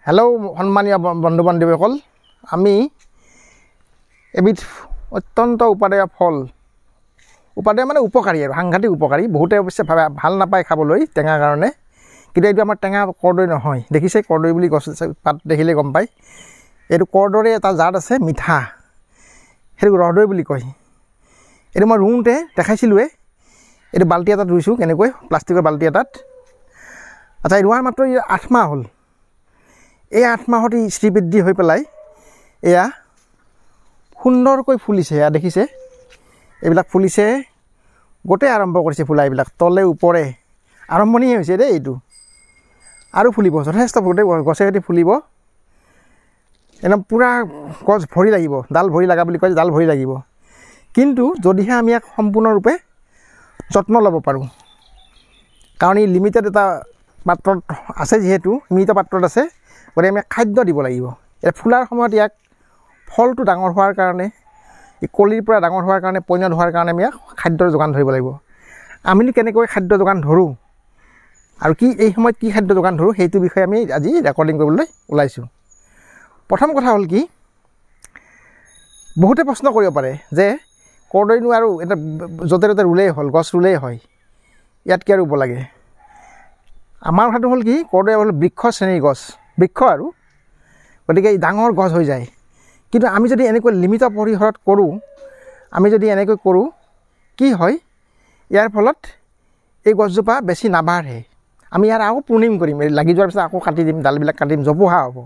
Hello' সন্মানীয় বন্ধু বান্ধৱীসকল, আমি এবিধ অত্যন্ত উপাদেয় ফল, উপাদেয় মানে উপকাৰী আৰু সাংঘাতিক উপকাৰী। বহুতে অৱশ্যে ভাল নাপায় খাবলৈ টেঙাৰ কাৰণে, কিন্তু এইটো আমাৰ টেঙা কৰ্দৈ নহয়। দেখিছে কৰ্দৈ বুলি গছ পাত দেখিলে গম পায়। এইটো কৰ্দৈৰে এটা জাত আছে মিঠা, সেইটো ৰহদৈ বুলি কয়। এইটো মই ৰুওঁতে দেখাইছিলোঁৱে। এইটো বাল্টি এটাত ৰুইছোঁ, কেনেকৈ প্লাষ্টিকৰ বাল্টি এটাত। আচ্ছা, ৰোৱাৰ মাত্ৰ 8 মাহ হ'ল। এই 8 মাহত শ্ৰীবৃদ্ধি হৈ পেলাই এয়া সুন্দৰকৈ ফুলিছে। এয়া দেখিছে, এইবিলাক ফুলিছে, গোটেই আৰম্ভ কৰিছে ফুলা। এইবিলাক তলে ওপৰে আৰম্ভণিয়ে হৈছে দেই। এইটো আৰু ফুলিব, যথেষ্ট গোটেই গছে সৈতে ফুলিব। একদম পূৰা গছ ভৰি লাগিব, ডাল ভৰি লগা বুলি কয়, ডাল ভৰি লাগিব। কিন্তু যদিহে আমি ইয়াক সম্পূৰ্ণৰূপে যত্ন ল'ব পাৰোঁ, কাৰণ ই লিমিটেড এটা পাত্ৰত আছে, যিহেতু সীমিত পাত্ৰত আছে, গতিকে আমি খাদ্য দিব লাগিব। এতিয়া ফুলাৰ সময়ত ইয়াক ফলটো ডাঙৰ হোৱাৰ কাৰণে, ই কলিৰ পৰা ডাঙৰ হোৱাৰ কাৰণে, পৰিণত হোৱাৰ কাৰণে আমি ইয়াক খাদ্যৰ যোগান ধৰিব লাগিব। আমি কেনেকৈ খাদ্য যোগান ধৰোঁ আৰু এই সময়ত কি খাদ্য যোগান ধৰোঁ, সেইটো বিষয়ে আমি আজি ৰেকৰ্ডিং কৰিবলৈ ওলাইছোঁ। প্ৰথম কথা হ'ল কি, বহুতে প্ৰশ্ন কৰিব পাৰে যে কৰ্দৈনো আৰু এটা য'তে ত'তে ৰুলেই হ'ল, গছ ৰুলেই হয়, ইয়াত কি আৰু ৰুব লাগে। আমাৰ কথাটো হ'ল কি, কৰ্দৈ হ'ল বৃক্ষ শ্ৰেণীৰ গছ, বৃক্ষ আৰু, গতিকে ই ডাঙৰ গছ হৈ যায়। কিন্তু আমি যদি এনেকৈ লিমিট পৰিসৰত কৰোঁ, আমি যদি এনেকৈ কৰোঁ, কি হয়, ইয়াৰ ফলত এই গছজোপা বেছি নাবাঢ়ে। আমি ইয়াৰ আকৌ প্ৰুনিং কৰিম, লাগি যোৱাৰ পিছত আকৌ কাটি দিম, ডালবিলাক কাটিম, জোপোহা হ'ব।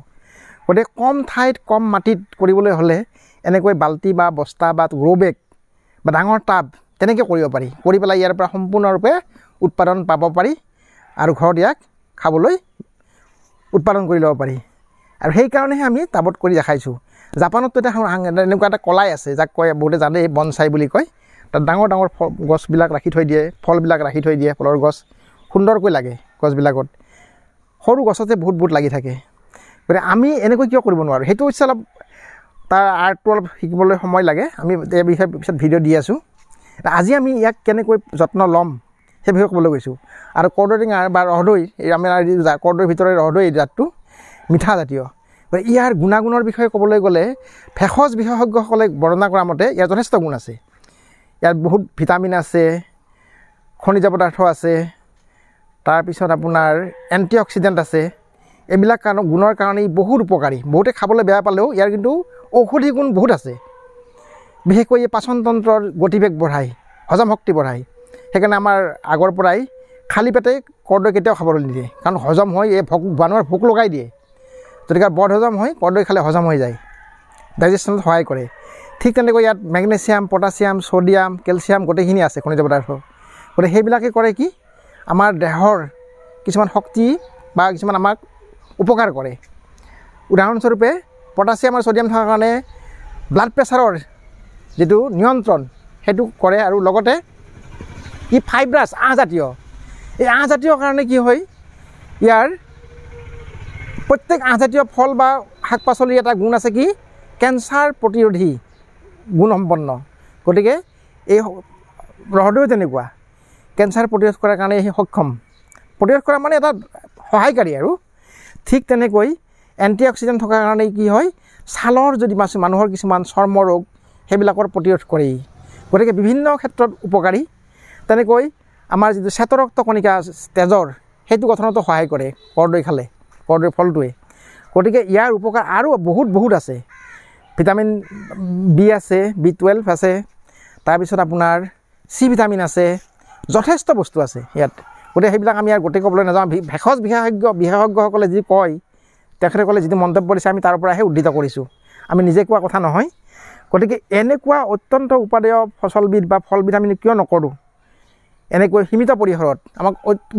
গতিকে কম ঠাইত কম মাটিত কৰিবলৈ হ'লে এনেকৈ বাল্টি বা বস্তা বা গ্ৰ' বেগ বা ডাঙৰ টাব তেনেকৈ কৰিব পাৰি। কৰি পেলাই ইয়াৰ পৰা সম্পূৰ্ণৰূপে উৎপাদন পাব পাৰি আৰু ঘৰত ইয়াক খাবলৈ উৎপাদন কৰি ল'ব পাৰি। আৰু সেইকাৰণেহে আমি টাবত কৰি দেখাইছোঁ। জাপানততো এনেকুৱা এটা কলাই আছে, যাক কয় বহুতে জানে বনচাই বুলি কয়। তাত ডাঙৰ ডাঙৰ গছবিলাক ৰাখি থৈ দিয়ে, ফলবিলাক ৰাখি থৈ দিয়ে, ফলৰ গছ সুন্দৰকৈ লাগে গছবিলাকত। সৰু গছতে বহুত বহুত লাগি থাকে। গতিকে আমি এনেকৈ কিয় কৰিব নোৱাৰোঁ, সেইটো হৈছে অলপ তাৰ আৰ্টটো অলপ শিকিবলৈ সময় লাগে। আমি এই বিষয়ে পিছত ভিডিঅ' দি আছোঁ। আজি আমি ইয়াক কেনেকৈ যত্ন ল'ম সেই বিষয়ে ক'বলৈ গৈছোঁ। আৰু কৰ্দৈ টেঙা বা ৰহদৈ, এই আমাৰ কৰ্দৈৰ ভিতৰত ৰহদৈ জাতটো মিঠা জাতীয়। গতিকে ইয়াৰ গুণাগুণৰ বিষয়ে ক'বলৈ গ'লে ভেষজ বিশেষজ্ঞসকলে বৰ্ণনা কৰা মতে ইয়াৰ যথেষ্ট গুণ আছে। ইয়াত বহুত ভিটামিন আছে, খনিজ পদাৰ্থ আছে, তাৰপিছত আপোনাৰ এণ্টি অক্সিডেণ্ট আছে। এইবিলাক গুণৰ কাৰণে ই বহুত উপকাৰী। বহুতে খাবলৈ বেয়া পালেও ইয়াৰ কিন্তু ঔষধি গুণ বহুত আছে। বিশেষকৈ এই পাচনতন্ত্ৰৰ গতিবেগ বঢ়ায়, হজম শক্তি বঢ়ায়। সেইকাৰণে আমাৰ আগৰ পৰাই খালী পেটে কৰ্দৈ কেতিয়াও খাবলৈ নিদিয়ে, কাৰণ হজম হয়, এই মানুহৰ ভোক লগাই দিয়ে। গতিকে বদ হজম হয়, কৰ্দৈ খালে হজম হৈ যায়, ডাইজেশ্যনত সহায় কৰে। ঠিক তেনেকৈ ইয়াত মেগনেছিয়াম, পটাছিয়াম, ছ'ডিয়াম, কেলছিয়াম গোটেইখিনি আছে, খনিজ পদাৰ্থ। গতিকে সেইবিলাকে কৰে কি, আমাৰ দেহৰ কিছুমান শক্তি বা কিছুমান আমাক উপকাৰ কৰে। উদাহৰণস্বৰূপে পটাছিয়াম আৰু ছ'ডিয়াম থকাৰ কাৰণে ব্লাড প্ৰেছাৰৰ যিটো নিয়ন্ত্ৰণ সেইটো কৰে। আৰু লগতে ই ফাইব্ৰাছ, আঁহজাতীয়। এই আঁহজাতীয় কাৰণে কি হয়, ইয়াৰ প্ৰত্যেক আঁহজাতীয় ফল বা শাক পাচলিৰ এটা গুণ আছে কি, কেঞ্চাৰ প্ৰতিৰোধী গুণসম্পন্ন। গতিকে এই ৰহদৈও তেনেকুৱা, কেঞ্চাৰ প্ৰতিৰোধ কৰাৰ কাৰণে সক্ষম। প্ৰতিৰোধ কৰা মানে এটা সহায়কাৰী আৰু। ঠিক তেনেকৈ এণ্টি অক্সিডেণ্ট থকাৰ কাৰণে কি হয়, ছালৰ যদি মানুহৰ কিছুমান চৰ্ম ৰোগ সেইবিলাকৰ প্ৰতিৰোধ কৰে। গতিকে বিভিন্ন ক্ষেত্ৰত উপকাৰী। তেনেকৈ আমাৰ যিটো শ্বেতৰক্ত কণিকা তেজৰ, সেইটো গঠনতো সহায় কৰে কৰ্দৈ খালে, কৰ্দৈ ফলটোৱে। গতিকে ইয়াৰ উপকাৰ আৰু বহুত বহুত আছে। ভিটামিন বি আছে, B12 আছে, তাৰপিছত আপোনাৰ চি ভিটামিন আছে, যথেষ্ট বস্তু আছে ইয়াত। গতিকে সেইবিলাক আমি আৰু গোটেই ক'বলৈ নাযাওঁ। ভেষজ বিশেষজ্ঞসকলে যি কয়, তেখেতসকলে যিটো মন্তব্য দিছে, আমি তাৰ পৰাহে উদ্ধৃত কৰিছোঁ, আমি নিজে কোৱা কথা নহয়। গতিকে এনেকুৱা অত্যন্ত উপাদেয় ফচলবিধ বা ফলবিধ আমি কিয় নকৰোঁ। এনেকৈ সীমিত পৰিসৰত, আমাক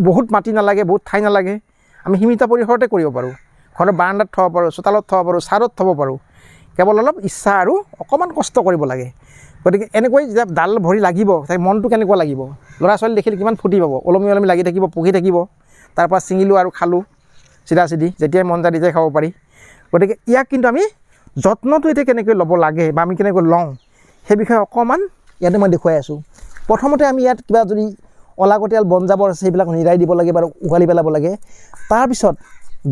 বহুত মাটি নালাগে, বহুত ঠাই নালাগে, আমি সীমিত পৰিসৰতে কৰিব পাৰোঁ। ঘৰৰ বাৰাণ্ডাত থ'ব পাৰোঁ, চোতালত থ'ব পাৰোঁ, ছাদত থ'ব পাৰোঁ। কেৱল অলপ ইচ্ছা আৰু অকণমান কষ্ট কৰিব লাগে। গতিকে এনেকৈ যেতিয়া ডাল ভৰি লাগিব, তাই মনটো কেনেকুৱা লাগিব, ল'ৰা ছোৱালী দেখিলে কিমান ফূৰ্তি পাব, ওলমি ওলমি লাগি থাকিব, পকি থাকিব। তাৰপৰা ছিঙিলোঁ আৰু খালোঁ চিধা চিধি, যেতিয়াই মন যায় তেতিয়াই খাব পাৰি। গতিকে ইয়াক কিন্তু আমি যত্নটো এতিয়া কেনেকৈ ল'ব লাগে বা আমি কেনেকৈ লওঁ, সেই বিষয়ে অকণমান ইয়াতে মই দেখুৱাই আছোঁ। প্ৰথমতে আমি ইয়াত কিবা যদি অলাগতিয়াল বন জাবৰ আছে সেইবিলাক নিৰাই দিব লাগে বা উঘালি পেলাব লাগে। তাৰপিছত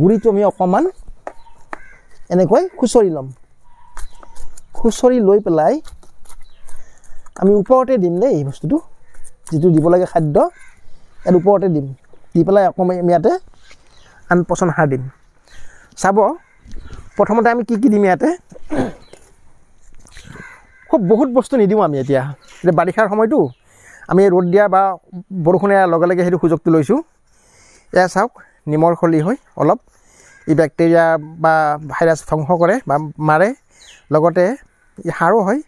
গুড়িটো আমি অকণমান এনেকৈ খুচৰি ল'ম খুচৰি লৈ পেলাই আমি ওপৰতে দিম দেই এই বস্তুটো যিটো দিব লাগে খাদ্য ইয়াৰ ওপৰতে দিম দি পেলাই অকণমান ইয়াতে আমি পচন সাৰ দিম চাব প্ৰথমতে আমি কি দিম ইয়াতে খুব বহুত বস্তু নিদিওঁ আমি এতিয়া বাৰিষাৰ সময়টো আমি ৰ'দ দিয়া বা বৰষুণ দিয়াৰ লগে লগে সেইটো সুযোগটো লৈছোঁ এয়া চাওক নিমৰ খলি হয় অলপ ই বেক্টেৰিয়া বা ভাইৰাছ ধ্বংস কৰে বা মাৰে লগতে ই সাৰো হয়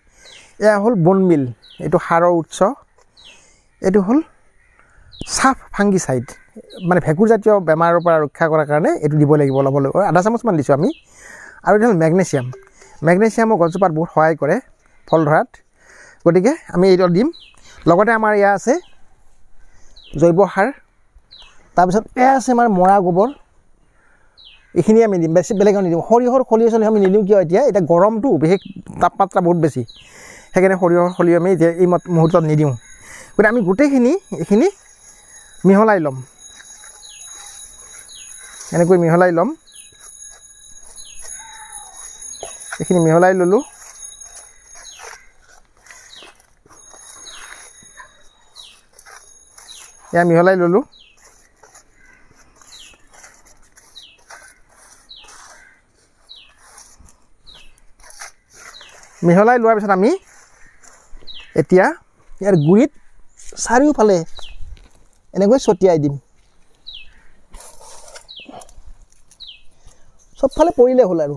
এয়া হ'ল বনমিল এইটো সাৰৰ উৎস এইটো হ'ল চাফ ফাংগিচাইড মানে ভেঁকুৰজাতীয় বেমাৰৰ পৰা ৰক্ষা কৰাৰ কাৰণে এইটো দিব লাগিব অলপ অলপ আধা চামুচমান দিছোঁ আমি আৰু এইটো হ'ল মেগনেছিয়ামৰ গছজোপাত বহুত সহায় কৰে ফল ধৰাত গতিকে আমি এইটো দিম লগতে আমাৰ এয়া আছে জৈৱ সাৰ তাৰপিছত এয়া আছে আমাৰ মৰা গোবৰ এইখিনি আমি দিম বেছি বেলেগ নিদিওঁ সৰিয়হৰ খলিয়ে চলি আমি নিদিওঁ কিয় এতিয়া গৰমটো বিশেষ তাপমাত্ৰা বহুত বেছি সেইকাৰণে সৰিয়হৰ খলি আমি এই মুহূৰ্তত নিদিওঁ গতিকে আমি গোটেইখিনি এইখিনি মিহলাই ল'ম এনেকৈ মিহলাই ল'ম এইখিনি মিহলাই ল'লোঁ এয়া মিহলাই ল'লোঁ মিহলাই লোৱাৰ পিছত আমি এতিয়া ইয়াৰ গুৰিত চাৰিওফালে এনেকৈ ছটিয়াই দিম চবফালে পৰিলে হ'ল আৰু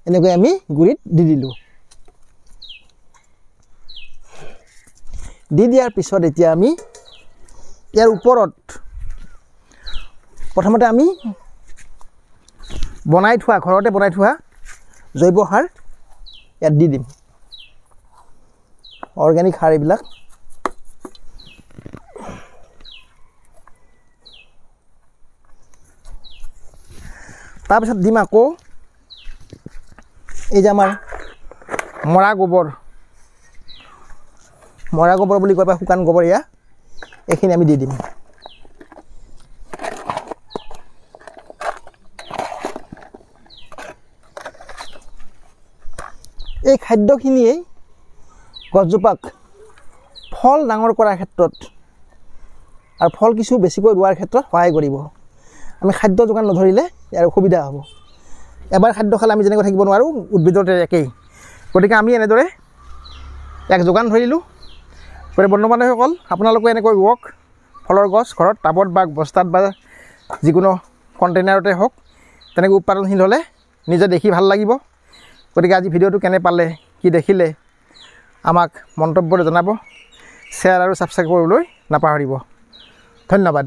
এনেকৈ আমি গুৰিত দি দিলোঁ দি দিয়াৰ পিছত এতিয়া আমি ইয়াৰ ওপৰত প্ৰথমতে আমি ঘৰতে বনাই থোৱা জৈৱ সাৰ ইয়াত দি দিম অৰ্গেনিক সাৰ এইবিলাক তাৰপিছত দিম আকৌ এই যে আমাৰ মৰা গোবৰ বুলি কয় বা শুকান গোবৰ এয়া এইখিনি আমি দি দিম এই খাদ্যখিনিয়ে গছজোপাক ফল ডাঙৰ কৰাৰ ক্ষেত্ৰত আৰু ফল কিছু বেছিকৈ ৰোৱাৰ ক্ষেত্ৰত সহায় কৰিব আমি খাদ্য যোগান নধৰিলে ইয়াৰ অসুবিধা হ'ব এবাৰ খাদ্য খালে আমি যেনেকৈ থাকিব নোৱাৰোঁ উদ্ভিদৰ একেই গতিকে আমি এনেদৰে এক যোগান ধৰিলোঁ গতিকে বন্ধু বান্ধৱীসকল আপোনালোকে এনেকৈ ৰুৱক ফলৰ গছ ঘৰত টাবত বা বস্তাত বা যিকোনো কণ্টেইনাৰতে হওক তেনেকৈ উৎপাদনশীল হ'লে নিজে দেখি ভাল লাগিব গতিকে আজি ভিডিঅ'টো কেনে পালে কি দেখিলে আমাক মন্তব্যৰে জনাব শ্বেয়াৰ আৰু ছাবস্ক্ৰাইব কৰিবলৈ নাপাহৰিব ধন্যবাদ